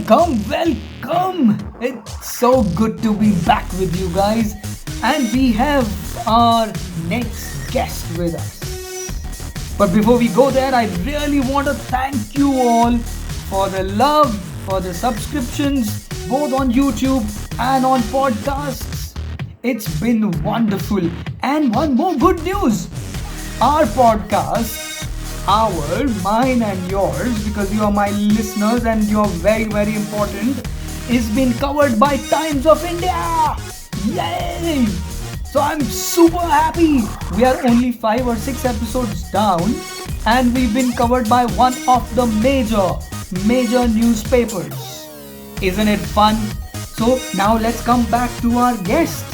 welcome. It's so good to be back with you guys. And we have our next guest with us. But before we go there, I really want to thank you all for the love, for the subscriptions, both on YouTube and on podcasts. It's been wonderful. And one more good news, our podcast, mine and yours, because you are my listeners and you're very, very important, is being covered by Times of India. Yay! So I'm super happy. We are only 5 or 6 episodes down, and we've been covered by one of the major newspapers. Isn't it fun? So now let's come back to our guest.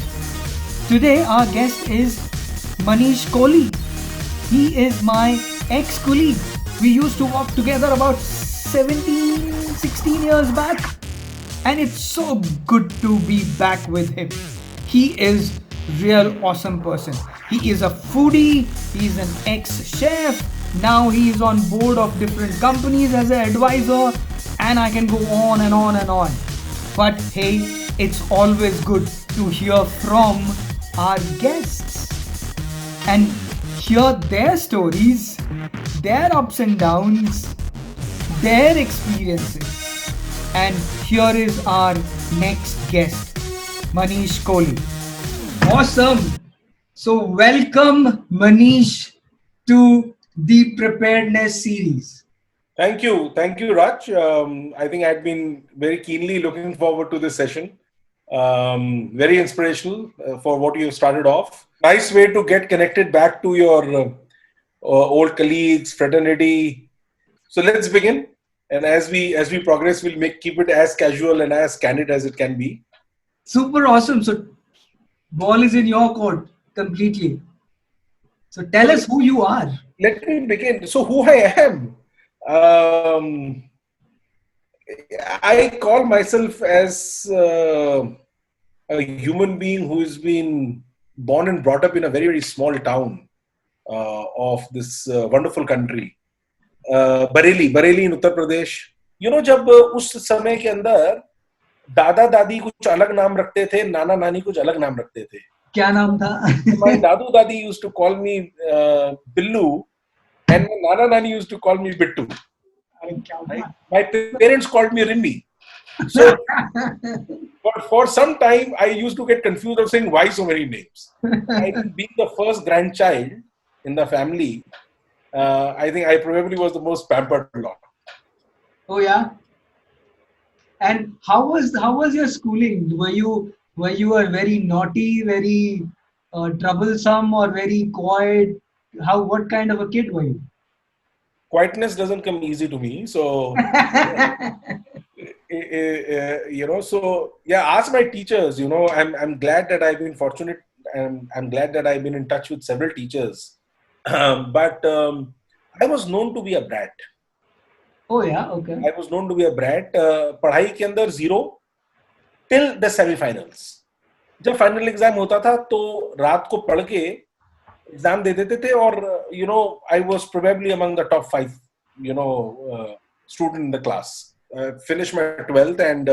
Today our guest is Manish Kohli. He is my ex-colleague. We used to work together about 17, 16 years back. And it's so good to be back with him. He is real awesome person. He is a foodie. He's an ex-chef. Now he is on board of different companies as an advisor. And I can go on and on and on. But hey, it's always good to hear from our guests and hear their stories, their ups and downs, their experiences. And here is our next guest, Manish Kohli. Awesome. So welcome, Manish, to the Preparedness series. Thank you, Raj. I think I'd been very keenly looking forward to this session. Very inspirational for what you started off. Nice way to get connected back to your old colleagues, fraternity. So let's begin. And as we progress, we'll keep it as casual and as candid as it can be. Super awesome. So ball is in your court completely. So tell us who you are. Let me begin. So who I am. I call myself as a human being who has been born and brought up in a very, very small town of this wonderful country. Bareilly in Uttar Pradesh. You know, जब उस समय के अंदर दादा दादी कुछ अलग नाम रखते थे, नाना नानी कुछ अलग नाम रखते थे. क्या नाम था? My दादू दादी used to call me Billu, and my nana nani used to call me Bittu. My parents called me Rimbi. So, but for some time, I used to get confused of saying why so many names. I think being the first grandchild in the family, I think I probably was the most pampered lot. Oh yeah. And how was your schooling? Were you a very naughty, very troublesome, or very quiet? What kind of a kid were you? Quietness doesn't come easy to me, so So yeah, ask my teachers. I'm glad that I've been fortunate, and I'm glad that I've been in touch with several teachers. But I was known to be a brat. Oh yeah, okay. I was known to be a brat. पढ़ाई के अंदर 0 till the semi-finals. जब final exam होता था तो रात को पढ़ के exam दे देते थे और I was probably among the top 5 student in the class. Finished my 12th and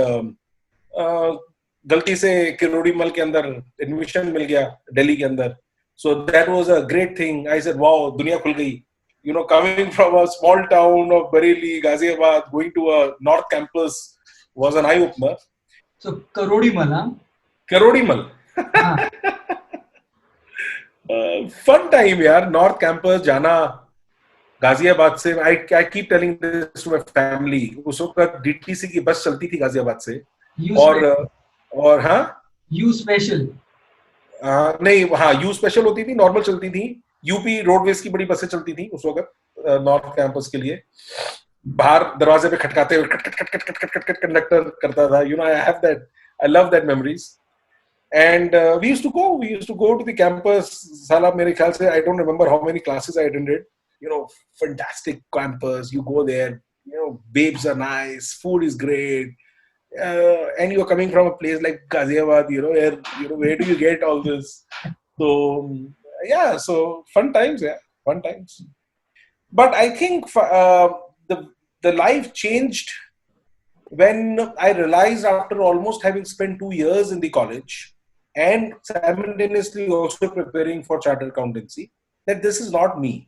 गलती से किरोड़ी मल के अंदर admission मिल गया दिल्ली के अंदर. So that was a great thing. I said, wow, दुनिया खुल गई. Coming from a small town of Bareilly, Ghaziabad, going to a North campus was an eye-opener. So, Karodi Mal, huh? Karodi Mal. Fun time, yaar. North campus, jana, Ghaziabad se. I keep telling this to my family. उस वक्त DTC की बस चलती थी Ghaziabad से. और हाँ? U special. नहीं, हाँ, U special होती थी, normal चलती थी. यूपी रोडवेज की बड़ी बसें चलती थी उस वक्त नॉर्थ कैंपस के लिए. बाहर दरवाजे पे खटकाते हुए कट कंडक्टर करता था. I have that, I love that memories. And we used to go to the campus. साला मेरे ख्याल से I don't remember how many classes I attended. Fantastic campus. You go there, babes are nice, food is great, and you're coming from a place like Ghaziabad, where do you get all this? So yeah, so fun times. But I think the life changed when I realized after almost having spent 2 years in the college and simultaneously also preparing for chartered accountancy that this is not me.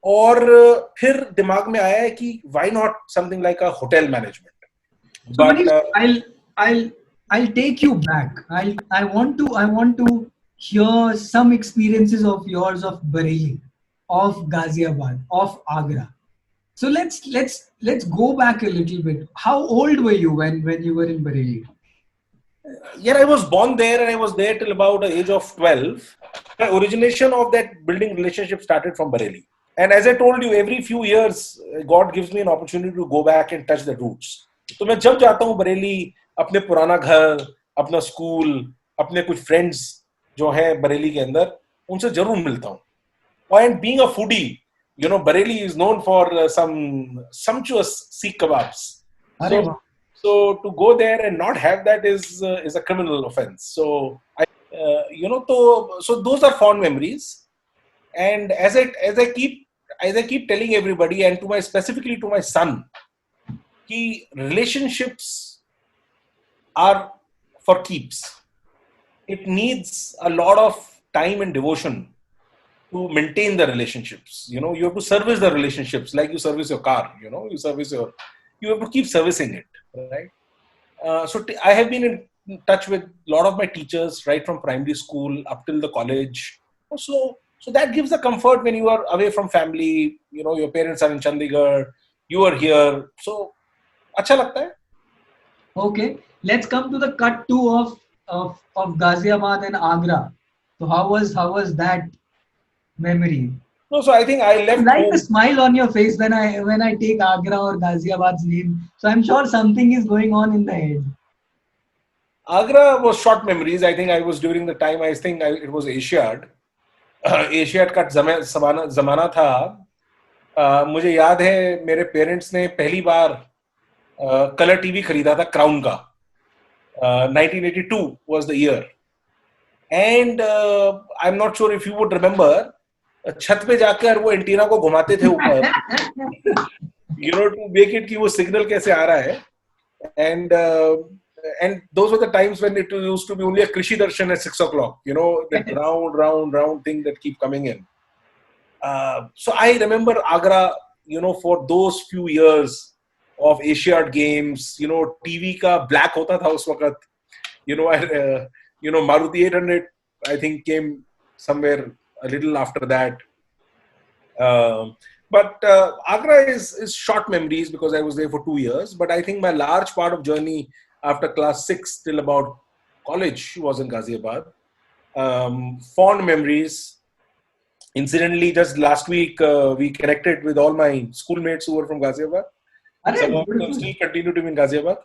और फिर दिमाग में आया है कि why not something like a hotel management. So But Manish, I'll I'll take you back. I want to hear some experiences of yours of Bareilly, of Ghaziabad, of Agra. So let's go back a little bit. How old were you when you were in Bareilly? yeah, I was born there and I was there till about the age of 12. The origination of that building relationship started from Bareilly. And as I told you, every few years, God gives me an opportunity to go back and touch the roots. तो मैं जब जाता हूँ बरेली, अपने पुराना घर, अपना school, अपने कुछ फ्रेंड्स जो हैं बरेली के अंदर, उनसे जरूर मिलता हूँ. And being a foodie, you know, Bareilly is known for some sumptuous seekh kebabs. So to go there and not have that is a criminal offense. So so those are fond memories. And as I keep telling everybody, and specifically to my son, कि relationships are for keeps. It needs a lot of time and devotion to maintain the relationships. You know, you have to service the relationships like you service your car. You know, you have to keep servicing it, right? I have been in touch with a lot of my teachers right from primary school up till the college. So that gives the comfort when you are away from family. You know, your parents are in Chandigarh, you are here. So, अच्छा लगता है. Okay, let's come to the cut two of Ghaziabad and Agra. So how was that memory? No, so I think I left. I like the smile on your face when I take Agra or Ghaziabad's name. So I'm sure something is going on in the head. Agra was short memories. I think I was during the time. It was Asiad. Asiad का जमाना था. मुझे याद है मेरे parents ने पहली बार colour TV खरीदा था क्राउन का. 1982 was the year. And I'm not sure if you would remember, छत पे जाकर वो एंटीना को घुमाते थे ऊपर, you know, to make it कि वो सिग्नल कैसे आ रहा है. And those were the times when it used to be only a Krishi Darshan at 6 o'clock, you know, that round thing that keep coming in. So I remember Agra, you know, for those few years of Asiad Games, you know, TV का black होता था उस वक्त, you know, Maruti 800, I think came somewhere a little after that. But Agra is short memories because I was there for 2 years. But I think my large part of journey after class 6 till about college was in Ghaziabad. Fond memories. Incidentally, just last week, we connected with all my schoolmates who were from Ghaziabad. Some of them still continue to be in Ghaziabad.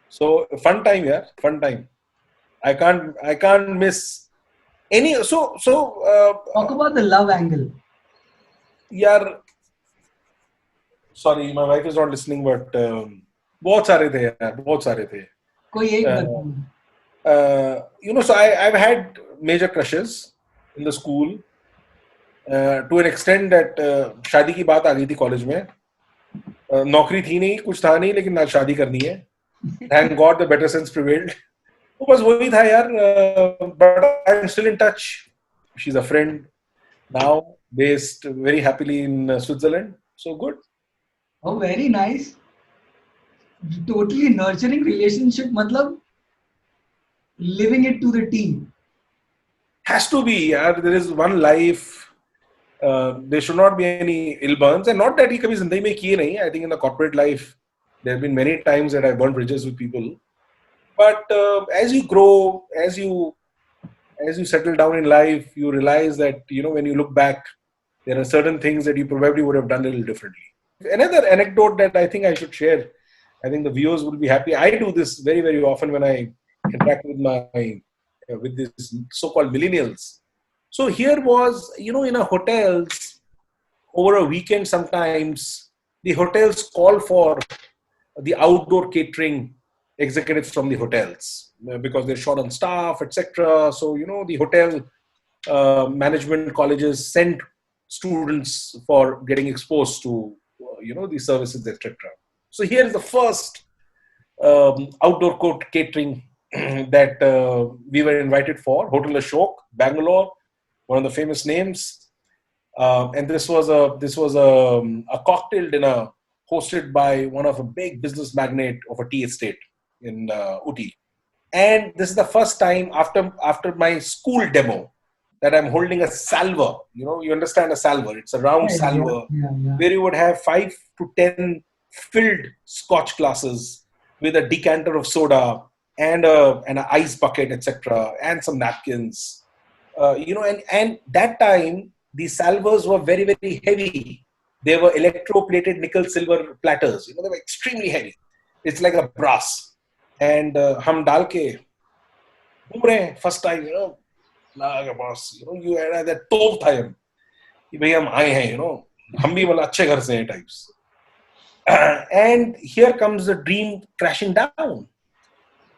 So, fun time, yeah, fun time. I can't miss any. Talk about the love angle. Yeah. Sorry, my wife is not listening, but बहुत सारे थे यार, बहुत सारे थे. कोई एक you know, so I've had major crushes in the school to an extent that शादी की बात आ गई थी कॉलेज में. नौकरी थी नहीं, कुछ था नहीं, लेकिन आज शादी करनी है. Thank God the better sense prevailed. वो बस वही था यार. But I'm still in touch. She's a friend now, based very happily in Switzerland. So good. Oh, very nice. Totally nurturing relationship, matlab living it to the T. Has to be, yaar. There is one life. There should not be any ill burns, and not that he kabhi zindagi mein kiye nahi. I think in the corporate life, there have been many times that I burned bridges with people. But as you grow, as you settle down in life, you realize that, you know, when you look back, there are certain things that you probably would have done a little differently. Another anecdote that I think I should share, I think the viewers will be happy. I do this very, very often when I interact with these so-called millennials. So here was, you know, in a hotels, over a weekend sometimes, the hotels call for the outdoor catering executives from the hotels because they're short on staff, etc. So, you know, the hotel management colleges send students for getting exposed to, you know, these services, etc. So here is the first outdoor court catering that we were invited for, Hotel Ashok, Bangalore, one of the famous names. And this was a cocktail dinner hosted by one of a big business magnate of a tea estate in Uti. And this is the first time after my school demo that I'm holding a salver. You understand a salver? It's a round Yeah, yeah, salver yeah, yeah. where you would have 5 to 10 filled Scotch glasses with a decanter of soda and an ice bucket, etc., and some napkins. And that time these salvers were very, very heavy. They were electroplated nickel silver platters. They were extremely heavy. It's like a brass. And हम डाल के घूम रहे हैं first time, लगा boss, you had that तोप था हम कि भाई हम आए हैं, हम भी मतलब अच्छे घर से हैं types. And here comes the dream crashing down.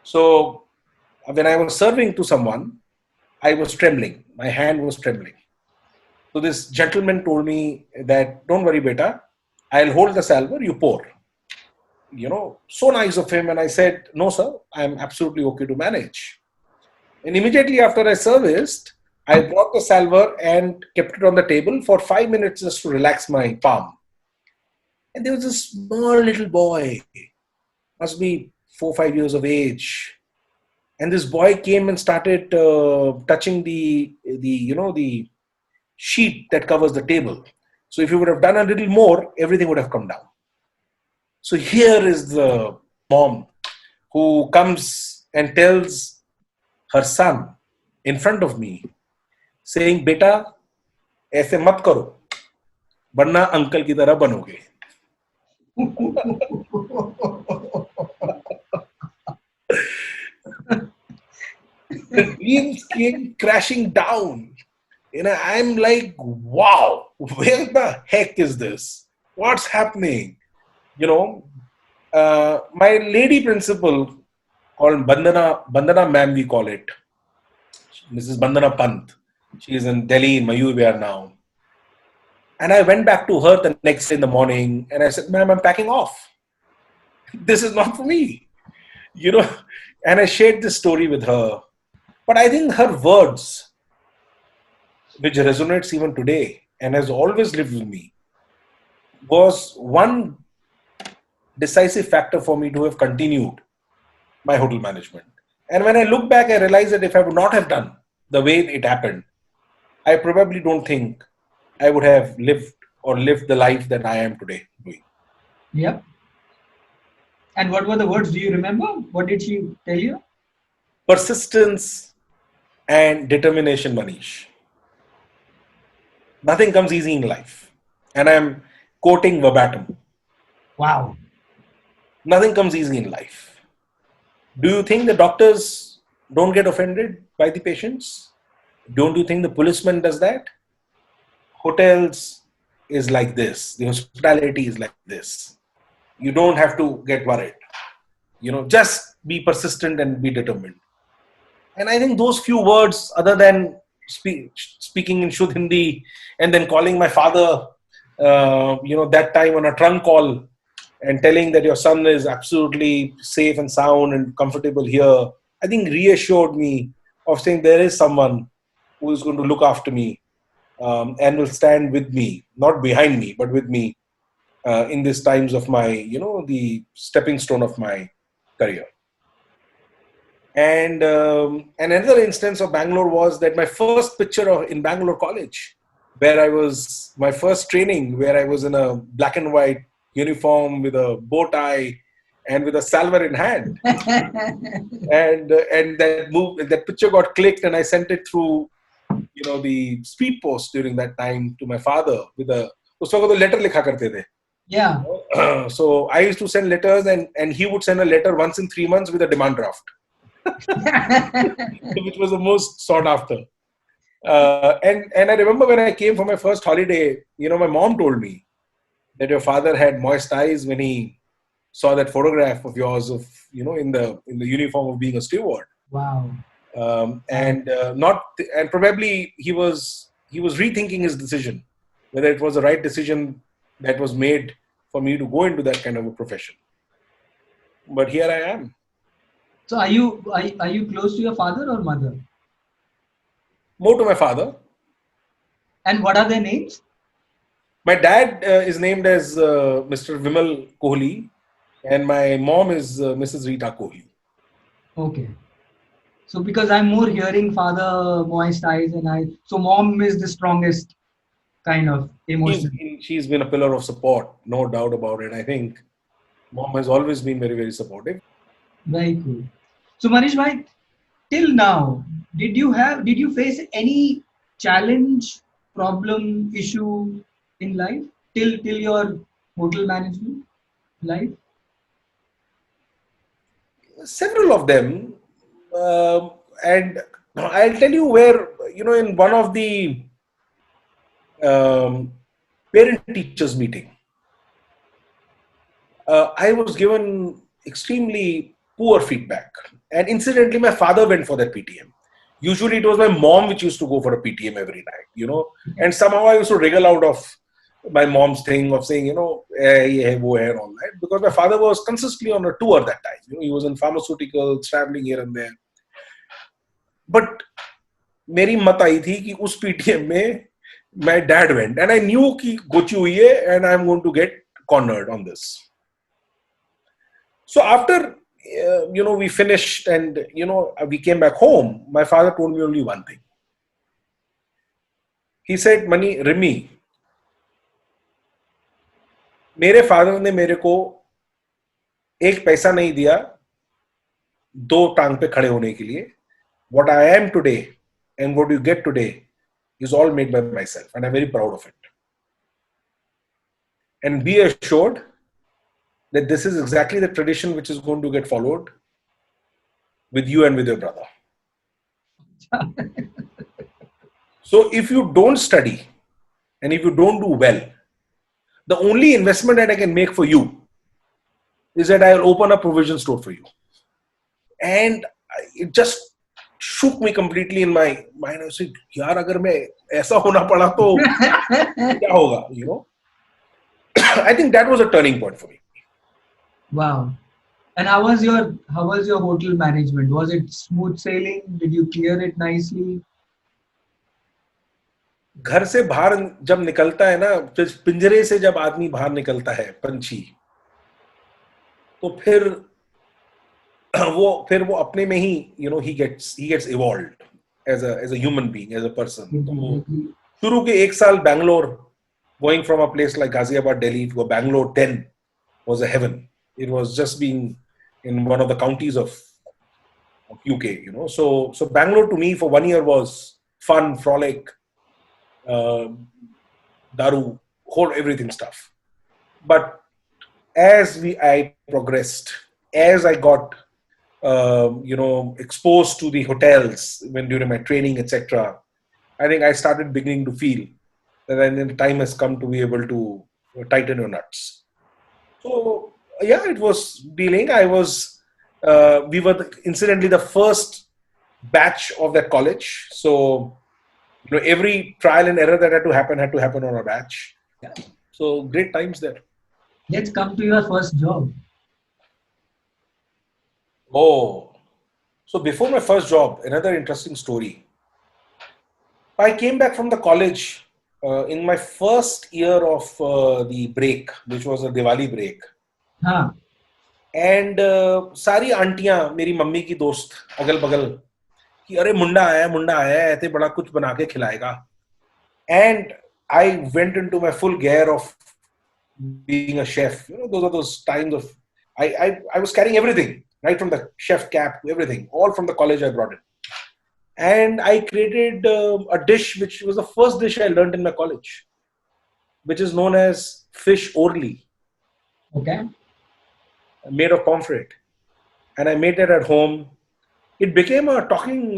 So when I was serving to someone, I was trembling. My hand was trembling. So this gentleman told me that, don't worry, beta, I'll hold the salver, you pour. So nice of him. And I said, no, sir, I'm absolutely okay to manage. And immediately after I serviced, I brought the salver and kept it on the table for 5 minutes just to relax my palm. And there was a small little boy, must be 4 or 5 years of age. And this boy came and started touching the sheet that covers the table. So if you would have done a little more, everything would have come down. So here is the mom who comes and tells her son in front of me, saying, "Beta, ऐसे मत करो, वरना uncle की तरह बनोगे." The dreams came crashing down. I'm like, wow, where the heck is this? What's happening? My lady principal called Bandana ma'am, we call it. Mrs. Bandana Pant. She is in Delhi, in Mayur Vihar now. And I went back to her the next day in the morning and I said, ma'am, I'm packing off. This is not for me. And I shared this story with her. But I think her words, which resonates even today and has always lived with me, was one decisive factor for me to have continued my hotel management. And when I look back, I realize that if I would not have done the way it happened, I probably don't think I would have lived the life that I am today doing. Yep. And what were the words? Do you remember? What did she tell you? Persistence and determination, Manish. Nothing comes easy in life. And I'm quoting verbatim. Wow. Nothing comes easy in life. Do you think the doctors don't get offended by the patients? Don't you think the policeman does that? Hotels is like this. The hospitality is like this. You don't have to get worried. Just be persistent and be determined. And I think those few words, other than speaking in Shuddh Hindi and then calling my father, that time on a trunk call and telling that your son is absolutely safe and sound and comfortable here, I think reassured me of saying there is someone who is going to look after me and will stand with me, not behind me, but with me in these times of my, the stepping stone of my career. And another instance of Bangalore was that my first picture in Bangalore College, where I was, my first training, where I was in a black and white uniform with a bow tie and with a salver in hand. and that picture got clicked and I sent it through, the speed post during that time to my father with उस वक्त तो letter लिखा करते थे. Yeah. So I used to send letters and he would send a letter once in 3 months with a demand draft. Which was the most sought after. And I remember when I came for my first holiday, my mom told me that your father had moist eyes when he saw that photograph of yours of, in the uniform of being a steward. Wow. And probably he was rethinking his decision, whether it was the right decision that was made for me to go into that kind of a profession. but here I am. So are you close to your father or mother? More to my father. And what are their names? My dad is named as Mr. Vimal Kohli, and my mom is Mrs. Rita Kohli. Okay. So because I'm more hearing father moist eyes and I so mom is the strongest kind of emotion. She's been a pillar of support, no doubt about it. I think mom has always been very, very supportive. Very cool. So Manish bhai, till now, did you face any challenge, problem, issue in life till your hotel management life? Several of them, and I'll tell you where, in one of the um, parent teachers meeting, I was given extremely poor feedback. And incidentally, my father went for that PTM. Usually, it was my mom which used to go for a PTM every night. And somehow I used to wriggle out of my mom's thing of saying, ye hai, wo hai, and all that. Because my father was consistently on a tour that time. He was in pharmaceuticals, traveling here and there. But मेरी मत आई थी कि उस PTM में my dad went, and I knew कि गोची हुई है, and I'm going to get cornered on this. So after we finished and we came back home, my father told me only one thing. He said, "Mani, Rimi, मेरे father ने मेरे को एक पैसा नहीं दिया दो टांग पे खड़े होने के लिए. What I am today and what you get today is all made by myself, and I'm very proud of it. And be assured that this is exactly the tradition which is going to get followed with you and with your brother. So if you don't study and if you don't do well, the only investment that I can make for you is that I'll open a provision store for you." And it just shook me completely in my mind. I said, "Yaar, agar main aisa hona pada to kya hoga?" I think that was a turning point for me. Wow. And how was your hotel management? Was it smooth sailing? Did you clear it nicely? घर से बाहर जब निकलता है ना, पिंजरे से जब आदमी बाहर निकलता है पंछी, तो फिर वो अपने में ही he gets evolved as a human being, as a person. तो शुरू के एक साल Bangalore, going from a place like Ghaziabad, Delhi to a Bangalore 10 was a heaven. It was just being in one of the counties of UK, So Bangalore to me for 1 year was fun, frolic, daru, whole everything stuff. But as I progressed, as I got exposed to the hotels during my training, etc., I think I started beginning to feel that the time has come to be able to tighten your nuts. So yeah, it was dealing. We were incidentally the first batch of that college. So every trial and error that had to happen on our batch. Yeah. So great times there. Let's come to your first job. Oh, so before my first job, another interesting story. I came back from the college in my first year of the break, which was a Diwali break. Huh. And सारी आंटियां मेरी mummy की दोस्त अगल बगल कि अरे मुंडा आया ऐसे बड़ा कुछ बना के खिलाएगा. And I went into my full gear of being a chef. Those are those times of I was carrying everything, right from the chef cap to everything, all from the college I brought it. And I created a dish which was the first dish I learned in my college, which is known as fish orli. Okay. Made of pomfret. And I made that at home. It became a talking,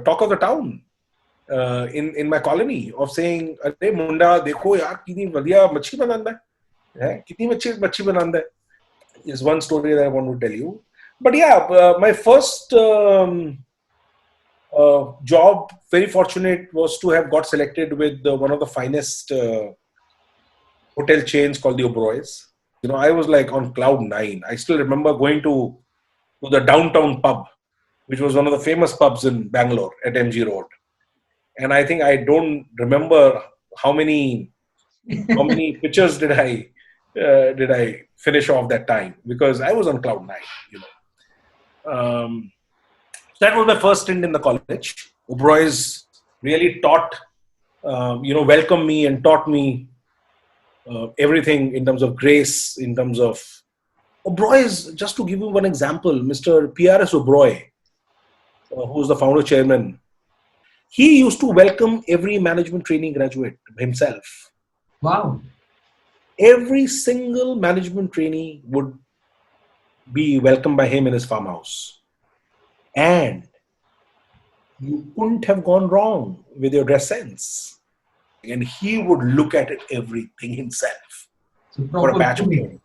talk of the town in my colony of saying, "Arey munda, dekho yaar, kitni badhiya machhi bananda hai. Kitni machhi bananda hai." Is one story that I want to tell you. But yeah, my first job, very fortunate, was to have got selected with one of the finest hotel chains called the Oberoi's. I was like on cloud nine. I still remember going to the downtown pub, which was one of the famous pubs in Bangalore at MG Road. And I think I don't remember how many pitches did I finish off that time, because I was on cloud nine. That was my first stint in the college. Oberoi's really taught, welcomed me and taught me everything in terms of grace, in terms of Oberoi's. Just to give you one example, Mr. P.R.S. Oberoi, who's the founder chairman, he used to welcome every management training graduate himself. Wow. Every single management trainee would be welcomed by him in his farmhouse. And you couldn't have gone wrong with your dress sense. And he would look at it everything himself for a batch of training.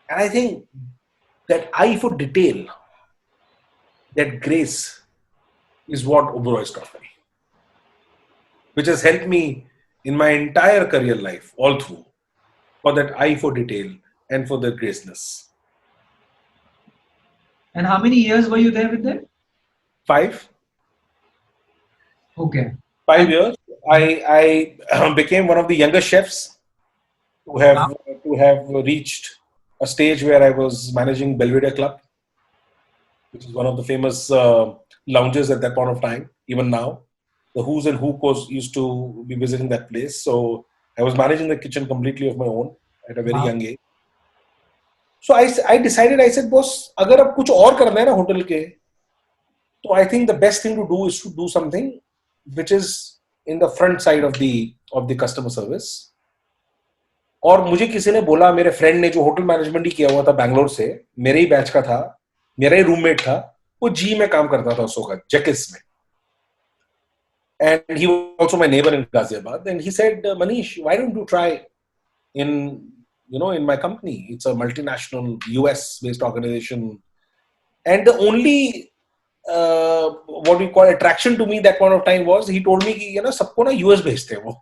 And I think that eye for detail, that grace, is what Oberoi taught me, which has helped me in my entire career life, all through, for that eye for detail and for the graceness. And how many years were you there with them? 5. Okay. 5 years. I became one of the youngest chefs to have reached a stage where I was managing Belvedere Club, which is one of the famous lounges at that point of time. Even now, the Who's and Who used to be visiting that place. So I was managing the kitchen completely of my own at a very young age. So I decided, I said, boss, अगर अब कुछ और करना है ना hotel के, तो I think the best thing to do is to do something which is in the front side of the customer service. और मुझे किसी ने बोला, मेरे फ्रेंड ने जो होटल मैनेजमेंट ही किया हुआ था बैंगलोर से, मेरे ही बैच का था, मेरा ही रूममेट था, वो जी में काम करता था उस वक्त जैकिस में. And he was also my neighbor in Ghaziabad. And he said, Manish, why don't you try in my company? It's a multinational US-based organization. And the only, what we call attraction to me that point of time was, he told me, कि सबको ना US भेजते हैं वो.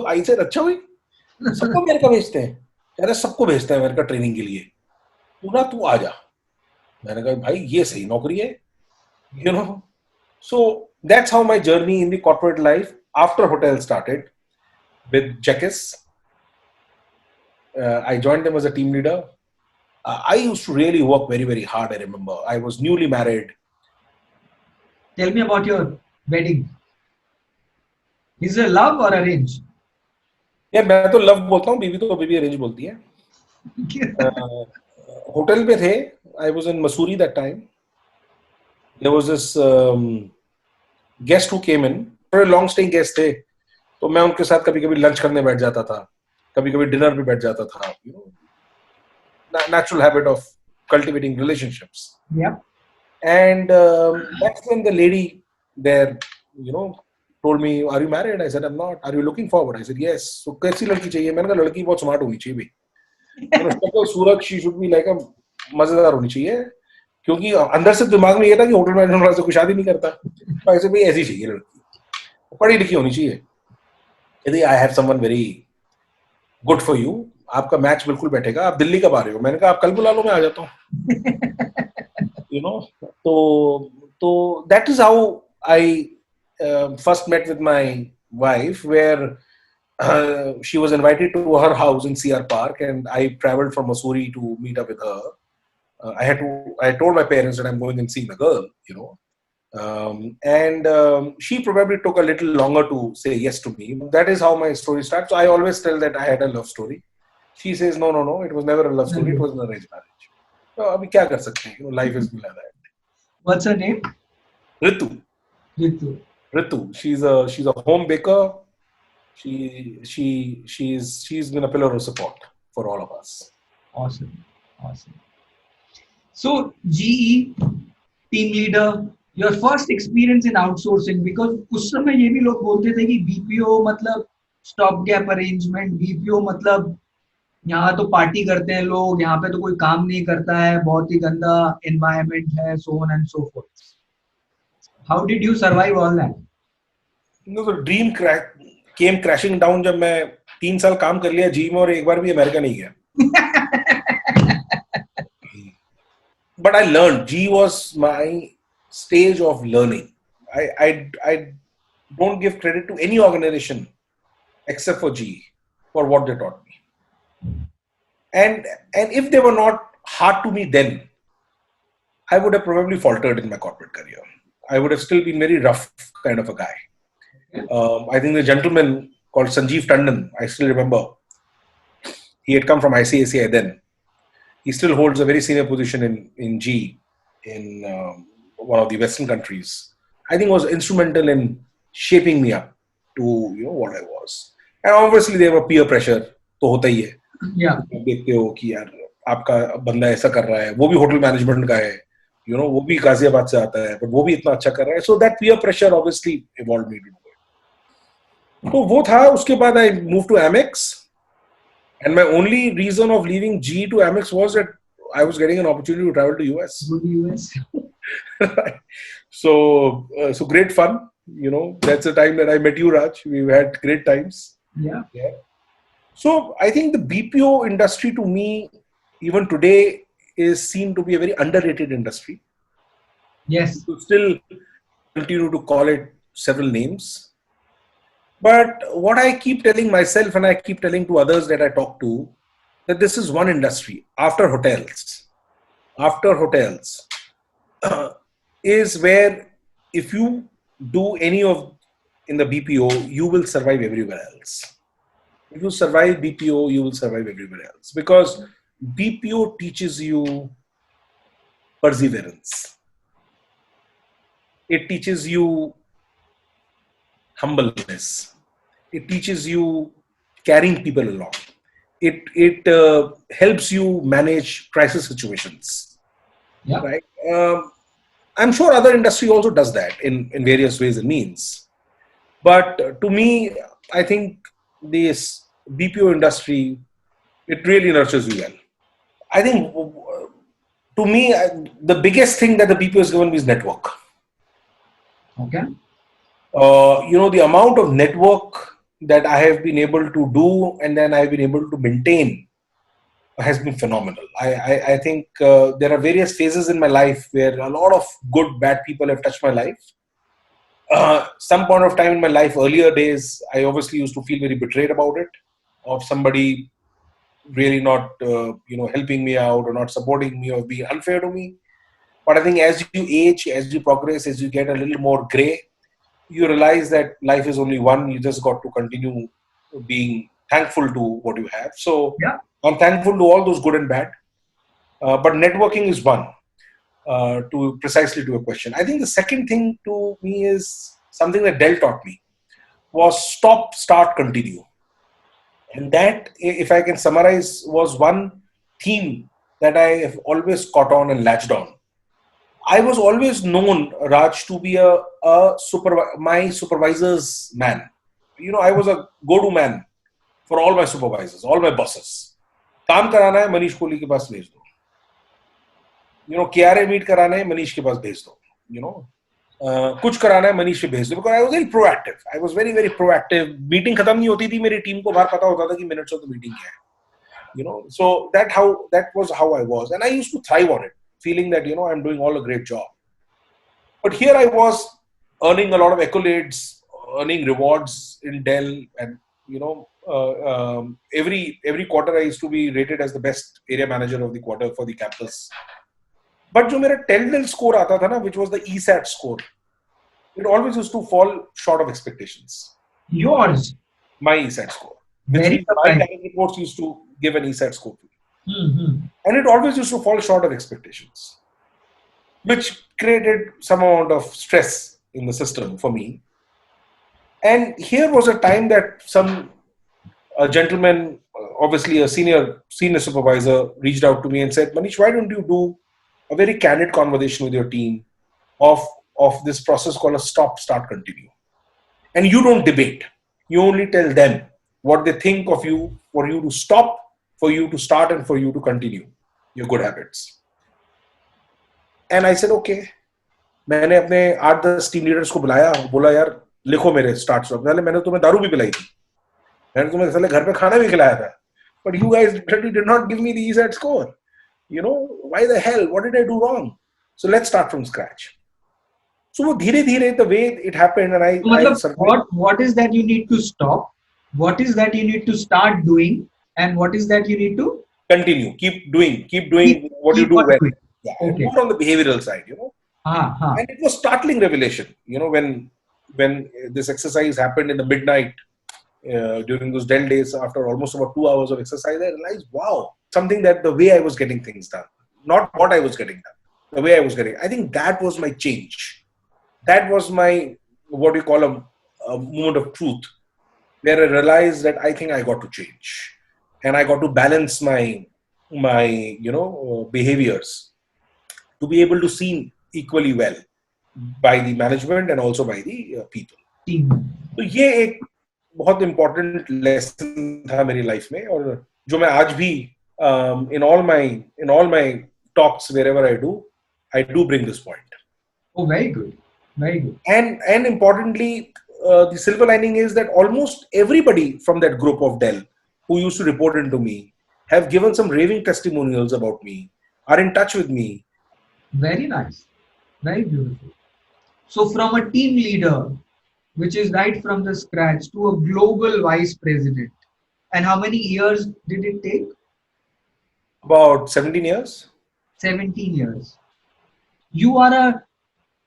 I said, अच्छा भाई, सबको America भेजते हैं? यार सबको भेजते हैं अमेरिका ट्रेनिंग के लिए. तू आ जा. मैंने कहा भाई ये सही नौकरी है, So that's how my journey in the corporate life after hotel started with Jekis. I joined them as a team leader. I used to really work very, very hard. I remember I was newly married. Tell me about your wedding. Is it love or arrange? Yeah, मैं तो love बोलता हूँ, बीवी तो बीवी arrange बोलती है. Hotel पे थे. I was in Mussoorie that time. There was this guest who came in. थोड़े long staying guest थे, तो मैं उनके साथ कभी-कभी lunch करने बैठ जाता था, कभी-कभी dinner पे बैठ जाता था. Natural habit of cultivating relationships. Yeah. And that's when the lady there, told me, "Are you married?" I said, "I'm not." "Are you looking forward?" I said, "Yes." "So कैसी लड़की चाहिए?" मैंने कहा लड़की बहुत smart होनी चाहिए भी. सूरज, she should be like a मजेदार होनी चाहिए, क्योंकि अंदर से दिमाग में ये था कि होटल मैनेजमेंट वाले से कोई शादी नहीं करता. तो ऐसे भी ऐसी चाहिए लड़की, पढ़ी लिखी होनी चाहिए. यदि I have someone very good for you, आपका मैच बिल्कुल बैठेगा. आप दिल्ली कब आ रहे हो? मैंने कहा आप कल बुला लो, मैं आ जाता हूँ. तो that is how I first met with my wife, where she was invited to her house in CR Park, and I traveled from Mussoorie to meet up with her. I told my parents that I'm going and seeing the girl, and she probably took a little longer to say yes to me. That is how my story starts. So I always tell that I had a love story. She says, no, it was never a love story. It was an arranged marriage. So अभी क्या कर सकते हैं? Life is like that. What's her name? Ritu. She's a home baker. She's been a pillar of support for all of us. Awesome. So GE team leader, your first experience in outsourcing, because उस समय ये भी लोग बोलते थे कि BPO मतलब stop gap arrangement, BPO मतलब यहाँ तो पार्टी करते हैं लोग, यहाँ पे तो कोई काम नहीं करता है, बहुत ही गंदा environment है, so on and so forth. How did you survive all that? The dream came crashing down जब मैं 3 साल काम कर लिया जी में और एक बार भी अमेरिका नहीं गया. But I learned. G was my stage of learning. I don't give credit to any organization except for G for what they taught me. And if they were not hard to me then, I would have probably faltered in my corporate career. I would have still been very rough kind of a guy. I think the gentleman called Sanjeev Tandon, I still remember, he had come from ICICI then. He still holds a very senior position in G in one of the Western countries. I think was instrumental in shaping me up to what I was. And obviously there were peer pressure, तो होता ही है. Yeah. देखते हो कि यार आपका बंदा ऐसा कर रहा है, वो भी होटल मैनेजमेंट का है, वो भी गाजियाबाद से आता है, but वो भी इतना अच्छा कर रहा है. So that peer pressure obviously evolved me to do it. तो वो था. उसके बाद I moved to Amex. And my only reason of leaving G to Amex was that I was getting an opportunity to travel to US. Go to US. So great fun. That's the time that I met you, Raj. We've had great times. Yeah. So I think the BPO industry to me, even today, is seen to be a very underrated industry. Yes. We still continue to call it several names. But what I keep telling myself and I keep telling to others that I talk to, that this is one industry after hotels. After hotels is where if you do any of in the BPO, you will survive everywhere else. If you survive BPO, you will survive everywhere else. Because BPO teaches you perseverance. It teaches you humbleness. It teaches you carrying people along. It helps you manage crisis situations. Yeah. Right. I'm sure other industry also does that in various ways and means. But to me, I think this BPO industry, it really nurtures you well. I think to me, the biggest thing that the BPO has given me is network. Okay. The amount of network that I have been able to do and then I have been able to maintain has been phenomenal. I think there are various phases in my life where a lot of good, bad people have touched my life. Some point of time in my life, earlier days, I obviously used to feel very betrayed about it, of somebody really not, helping me out or not supporting me or being unfair to me. But I think as you age, as you progress, as you get a little more gray, you realize that life is only one. You just got to continue being thankful to what you have. So yeah. I'm thankful to all those good and bad. But networking is one. To precisely to a question. I think the second thing to me is something that Dell taught me was stop, start, continue. And that, if I can summarize, was one theme that I have always caught on and latched on. I was always known, Raj, to be my supervisor's man. I was a go-to man for all my supervisors, all my bosses. काम कराना है मनीष कोहली के पास भेज दो. KRA meet कराना है मनीष के पास भेज दो. कुछ कराना है मनीष पे भेज दो. Because I was very proactive. I was very, very proactive. Meeting खत्म नहीं होती थी, मेरी टीम को बाहर पता होता था कि minutes of the meeting क्या है. So that was how I was, and I used to thrive on it, feeling that I'm doing all a great job. But here I was earning a lot of accolades, earning rewards in Dell, and every quarter I used to be rated as the best area manager of the quarter for the campus. But जो मेरा Dell score आता था ना, which was the ESAT score, it always used to fall short of expectations. Yours? My ESAT score. My direct reports used to give an ESAT score to me. Mm-hmm. And it always used to fall short of expectations, which created some amount of stress in the system for me. And here was a time that a gentleman, obviously a senior supervisor, reached out to me and said, Manish, why don't you do a very candid conversation with your team of this process called a stop, start, continue. And you don't debate. You only tell them what they think of you, for you to stop, for you to start, and for you to continue your good habits. And I said, okay. मैंने अपने 8-10 team leaders को बुलाया, बोला यार लिखो मेरे start stop. मैंने तुम्हें दारू भी पिलाई थी. मैंने तुम्हें साले घर पे खाना भी खिलाया था, but you guys literally did not give me the ESAT score. You know, why the hell? What did I do wrong? So let's start from scratch. So वो धीरे धीरे the way it happened, and तो I मतलब certainly what is that you need to stop, what is that you need to start doing, and what is that you need to continue, keep doing what you keep do on well. doing? Yeah, and Okay. more on the behavioral side, you know. हाँ. And it was startling revelation, you know, when this exercise happened in the midnight during those Dell days. After almost about 2 hours of exercise, I realized, wow, something that the way I was getting things done, not what I was getting done, the way I was getting. I think that was my change. That was my what you call a moment of truth, where I realized that I think I got to change, and I got to balance my behaviors to be able to see equally well by the management and also by the people. Team. तो ये एक बहुत important lesson था मेरी life में, और जो मैं आज भी in all my talks wherever I do bring this point. Oh, very good, very good. And importantly, the silver lining is that almost everybody from that group of Dell who used to report into me have given some raving testimonials about me, are in touch with me. Very nice, very beautiful. So from a team leader, which is right from the scratch, to a global vice president, and how many years did it take? About 17 years. 17 years. You are a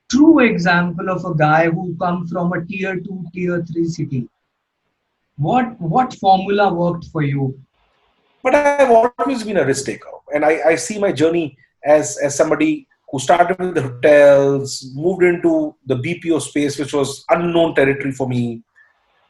true example of a guy who come from a tier 2, tier 3 city. What formula worked for you? But I've always been a risk taker, and I see my journey as somebody who started with the hotels, moved into the BPO space, which was unknown territory for me,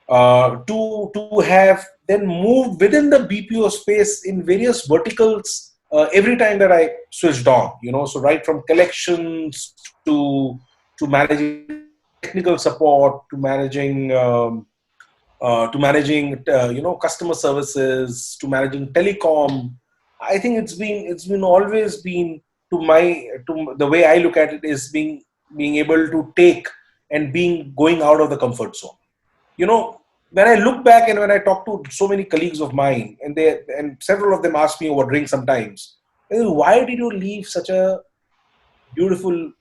to have then moved within the BPO space in various verticals every time that I switched on. You know, so right from collections to managing technical support, to managing customer services, to managing telecom. I think it's been always been to the way I look at it is being able to take and going out of the comfort zone. You know, when I look back and when I talk to so many colleagues of mine, and several of them ask me over drink sometimes, why did you leave such a beautiful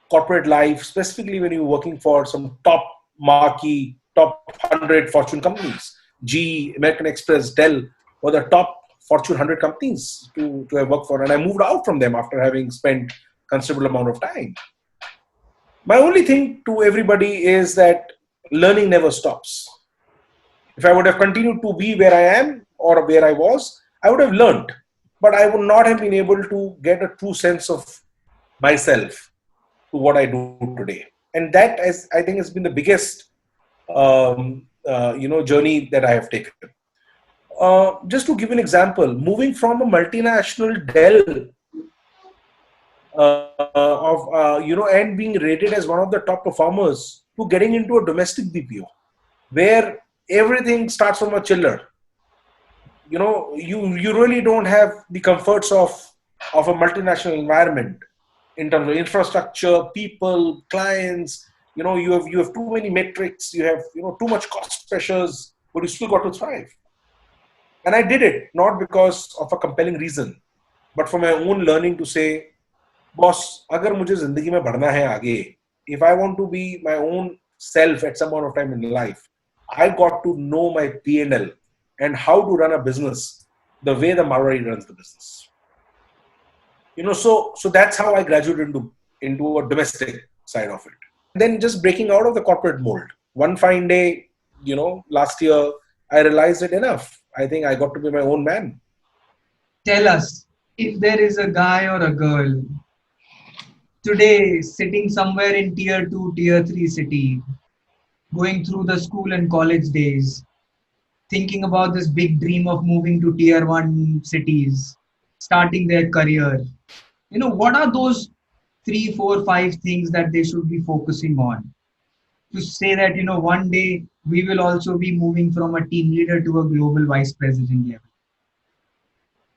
corporate life, specifically when you're working for some top marquee, top 100 Fortune companies? GE, American Express, Dell were the top Fortune 100 companies to have worked for. And I moved out from them after having spent considerable amount of time. My only thing to everybody is that learning never stops. If I would have continued to be where I am or where I was, I would have learned, but I would not have been able to get a true sense of myself to what I do today. And that is, I think, has been the biggest, journey that I have taken. Just to give an example, moving from a multinational Dell and being rated as one of the top performers to getting into a domestic BPO, where everything starts from a chiller. You know, you really don't have the comforts of a multinational environment in terms of infrastructure, people, clients. You know, you have too many metrics, you have too much cost pressures, but you still got to thrive. And I did it not because of a compelling reason, but for my own learning to say, boss, agar mujhe zindagi mein badhna hai aage, if I want to be my own self at some point of time in life, I got to know my P&L and how to run a business the way the Marwari runs the business. You know, so that's how I graduated into a domestic side of it. And then just breaking out of the corporate mold. One fine day, last year, I realized it enough. I think I got to be my own man. Tell us, if there is a guy or a girl today sitting somewhere in tier 2, tier 3 city, going through the school and college days, thinking about this big dream of moving to tier 1 cities, starting their career, what are those 3, 4, 5 things that they should be focusing on to say that, one day we will also be moving from a team leader to a global vice president level?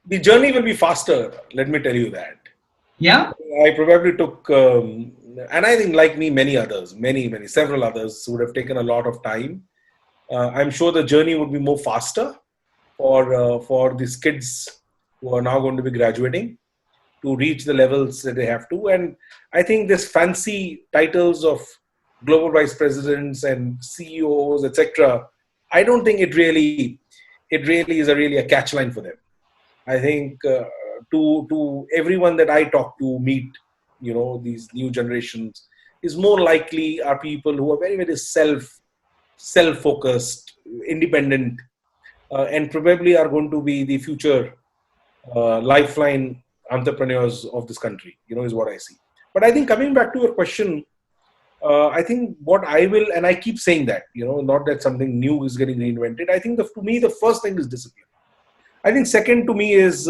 The journey will be faster, let me tell you that. Yeah? I probably took, and I think like me, many others, several others would have taken a lot of time. I'm sure the journey would be more faster for these kids who are now going to be graduating to reach the levels that they have to. And I think this fancy titles of global vice presidents and CEOs, etc., I don't think it really is a catch line for them. I think to everyone that I talk to, meet, these new generations, is more likely are people who are very, very self-focused, independent, and probably are going to be the future lifeline entrepreneurs of this country, is what I see. But I think coming back to your question, I think what I will, and I keep saying that, not that something new is getting reinvented. I think to me, the first thing is discipline. I think second to me is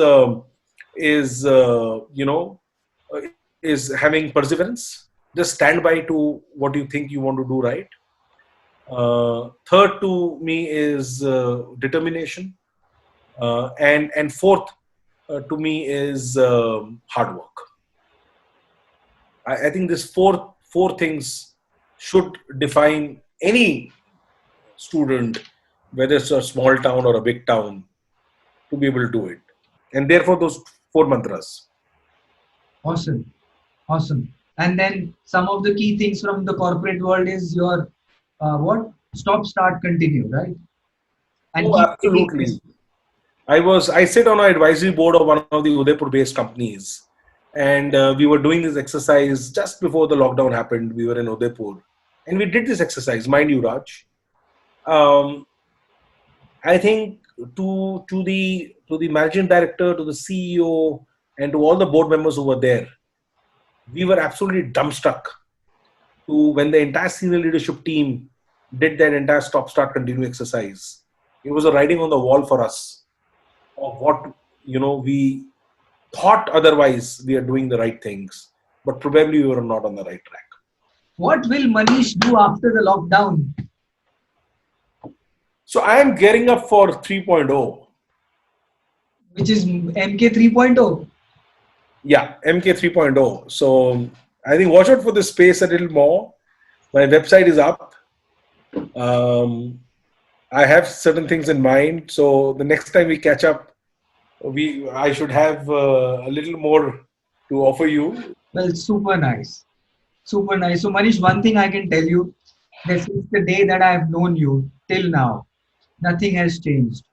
having perseverance. Just stand by to what you think you want to do right. Third to me is determination, and fourth to me is hard work. I think these four things should define any student, whether it's a small town or a big town, to be able to do it. And therefore, those four mantras. Awesome. And then some of the key things from the corporate world is your stop, start, continue, right? And absolutely. I sit on an advisory board of one of the Udaipur-based companies, and we were doing this exercise just before the lockdown happened. We were in Udaipur, and we did this exercise, mind you, Raj. I think to the managing director, to the CEO, and to all the board members who were there, we were absolutely dumbstruck to when the entire senior leadership team did that entire stop, start, continue exercise. It was a writing on the wall for us of what, we thought otherwise we are doing the right things, but probably we were not on the right track. What will Manish do after the lockdown? So I am gearing up for 3.0. Which is MK 3.0? Yeah, MK 3.0. So I think watch out for this space a little more. My website is up. I have certain things in mind. So the next time we catch up, I should have a little more to offer you. Well, super nice. So Manish, one thing I can tell you, that since the day that I have known you till now, nothing has changed.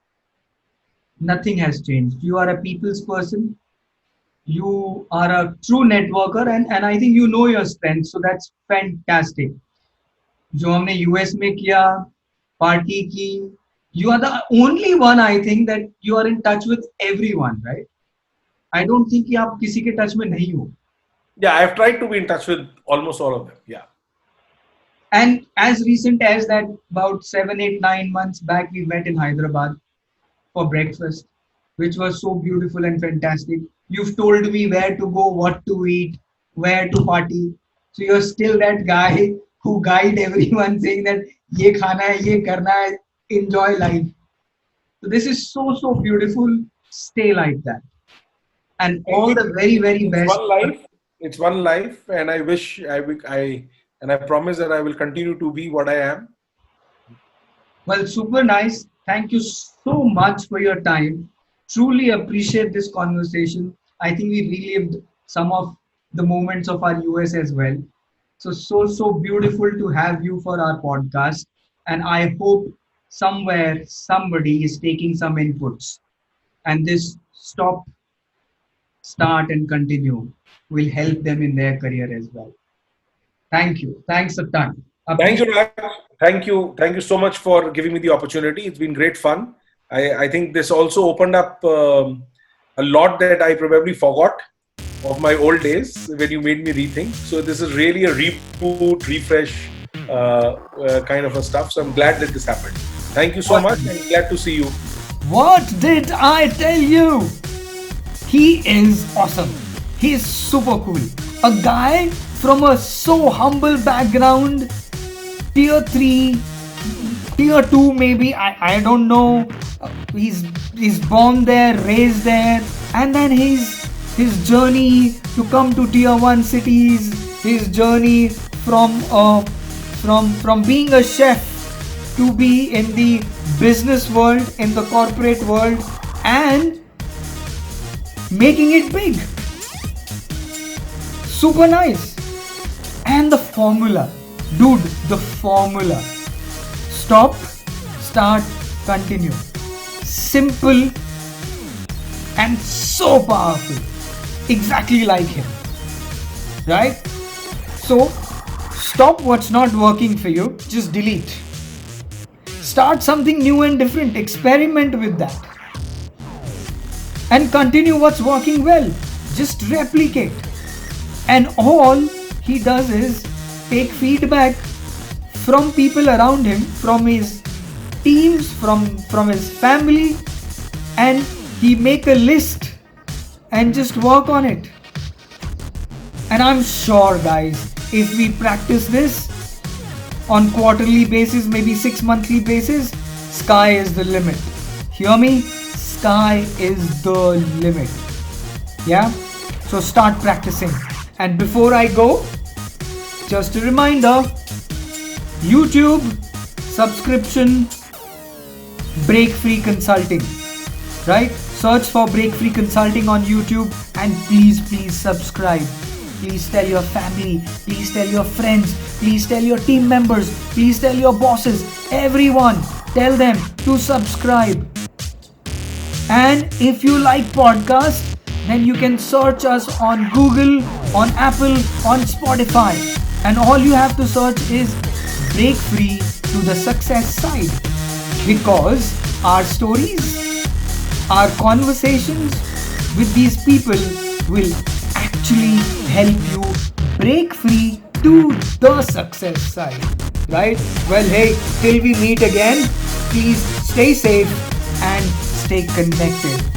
You are a people's person. You are a true networker, and I think you know your strength. So that's fantastic. जो हमने US में किया, party की, you are the only one, I think, that you are in touch with everyone, right? I don't think कि आप किसी के touch में नहीं हो. Yeah, I've tried to be in touch with almost all of them. Yeah. And as recent as that, about 7, 8, 9 months back, we met in Hyderabad for breakfast, which was so beautiful and fantastic. You've told me where to go, what to eat, where to party. So you're still that guy who guide everyone saying that ye khana hai, ye karna hai, enjoy life. So this is so beautiful. Stay like that. And all the very, very best. It's one life, and I wish I promise that I will continue to be what I am. Well, super nice. Thank you so much for your time. Truly appreciate this conversation. I think we relived some of the moments of our US as well. So beautiful to have you for our podcast. And I hope somewhere somebody is taking some inputs. And this stop, start, and continue will help them in their career as well. Thank you. Thanks a ton. Thank you, Raj. Thank you so much for giving me the opportunity. It's been great fun. I think this also opened up a lot that I probably forgot of my old days when you made me rethink. So this is really a reboot, refresh kind of a stuff. So I'm glad that this happened. Thank you so much, and glad to see you. What did I tell you? He is awesome. He is super cool. A guy from a so humble background, tier 3, tier 2 maybe, I don't know. He's born there, raised there, and then his journey to come to tier 1 cities, his journey from being a chef to be in the business world, in the corporate world, and making it big. Super nice. And the formula, dude, the formula. Stop, start, continue. Simple and so powerful. Exactly like him. Right? So, stop what's not working for you, just delete. Start something new and different, experiment with that. And continue what's working well, just replicate. And all he does is take feedback from people around him, from his teams, from his family, and he make a list and just work on it. And I'm sure, guys, if we practice this on quarterly basis, maybe 6 monthly basis, sky is the limit. Hear me? Sky is the limit. Yeah? So start practicing. And before I go, just a reminder, YouTube subscription, Break Free Consulting, right? Search for Break Free Consulting on YouTube and please subscribe. Please tell your family, please tell your friends, please tell your team members, please tell your bosses, everyone, tell them to subscribe. And if you like podcasts, then you can search us on Google, on Apple, on Spotify. And all you have to search is Break Free to the Success Side. Because our stories, our conversations with these people will actually help you break free to the success side. Right? Well, hey, till we meet again, please stay safe and stay connected.